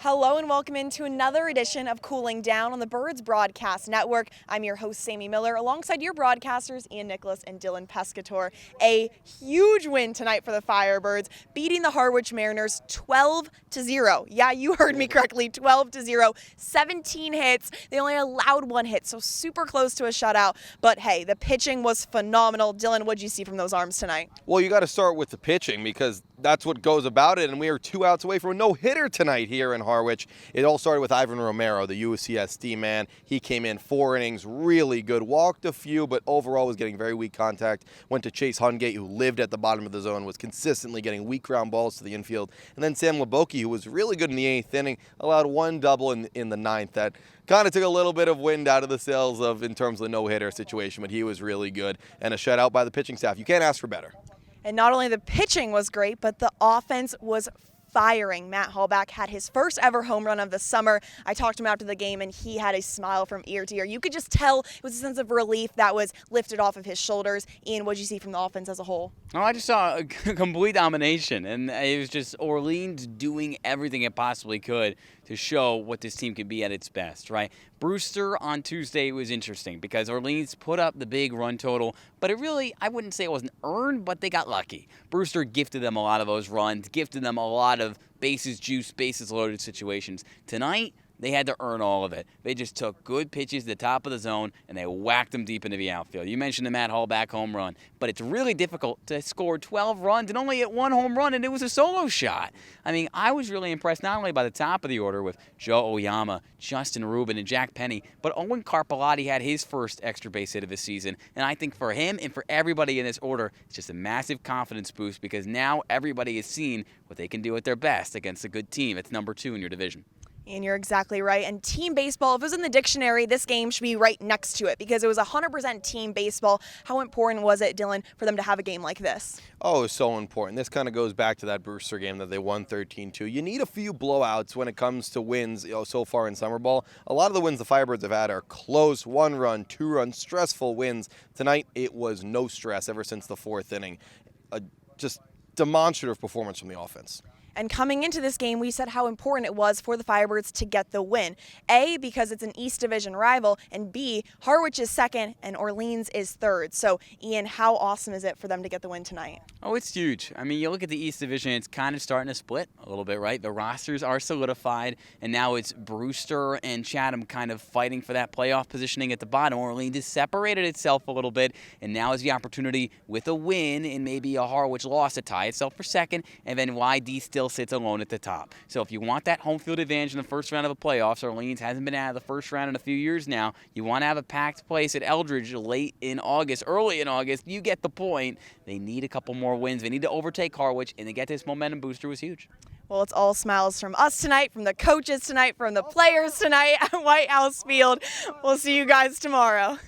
Hello and welcome into another edition of Cooling Down on the Birds Broadcast Network. I'm your host, Sammy Miller, alongside your broadcasters, Ian Nicholas and Dylan Pescatore. A huge win tonight for the Firebirds, beating the Harwich Mariners 12-0. Yeah, you heard me correctly, 12-0. 17 hits. They only allowed one hit, so super close to a shutout. But hey, the pitching was phenomenal. Dylan, what'd you see from those arms tonight? Well, you got to start with the pitching because that's what goes about it, and we are 2 outs away from a no-hitter tonight here in Harwich. It all started with Ivan Romero, the UCSD man. He came in 4 innings, really good, walked a few, but overall was getting very weak contact. Went to Chase Hungate, who lived at the bottom of the zone, was consistently getting weak ground balls to the infield. And then Sam Leboki, who was really good in the 8th inning, allowed one double in the 9th that kind of took a little bit of wind out of the sails in terms of the no-hitter situation, but he was really good. And a shutout by the pitching staff. You can't ask for better. And not only the pitching was great, but the offense was firing. Matt Hallback had his first ever home run of the summer. I talked to him after the game, and he had a smile from ear to ear. You could just tell it was a sense of relief that was lifted off of his shoulders. Ian, what did you see from the offense as a whole? Oh, I just saw a complete domination, and it was just Orleans doing everything it possibly could to show what this team can be at its best, right? Brewster on Tuesday was interesting because Orleans put up the big run total, but it really, I wouldn't say it wasn't earned, but they got lucky. Brewster gifted them a lot of those runs, gifted them a lot of bases juice, bases loaded situations. Tonight, they had to earn all of it. They just took good pitches to the top of the zone, and they whacked them deep into the outfield. You mentioned the Matt Hallback home run, but it's really difficult to score 12 runs and only hit one home run, and it was a solo shot. I mean, I was really impressed not only by the top of the order with Joe Oyama, Justin Rubin, and Jack Penny, but Owen Carpellotti had his first extra base hit of the season, and I think for him and for everybody in this order, it's just a massive confidence boost because now everybody has seen what they can do at their best against a good team. It's number 2 in your division. And you're exactly right. And team baseball, if it was in the dictionary, this game should be right next to it because it was 100% team baseball. How important was it, Dylan, for them to have a game like this? Oh, it's so important. This kind of goes back to that Brewster game that they won 13-2. You need a few blowouts when it comes to wins so far in summer ball. A lot of the wins the Firebirds have had are close, 1-run, 2-run, stressful wins. Tonight, it was no stress ever since the 4th inning. Just demonstrative performance from the offense. And coming into this game, we said how important it was for the Firebirds to get the win. A, because it's an East Division rival, and B, Harwich is second and Orleans is third. So, Ian, how awesome is it for them to get the win tonight? Oh, it's huge. I mean, you look at the East Division, it's kind of starting to split a little bit, right? The rosters are solidified, and now it's Brewster and Chatham kind of fighting for that playoff positioning at the bottom. Orleans has separated itself a little bit, and now is the opportunity with a win and maybe a Harwich loss to tie itself for second, and then YD still sits alone at the top. So if you want that home field advantage in the first round of the playoffs, Orleans hasn't been out of the first round in a few years now. You want to have a packed place at Eldridge late in August, early in August. You get the point. They need a couple more wins. They need to overtake Harwich, and to get this momentum booster was huge. Well, it's all smiles from us tonight, from the coaches tonight, from the players tonight at White House Field. We'll see you guys tomorrow.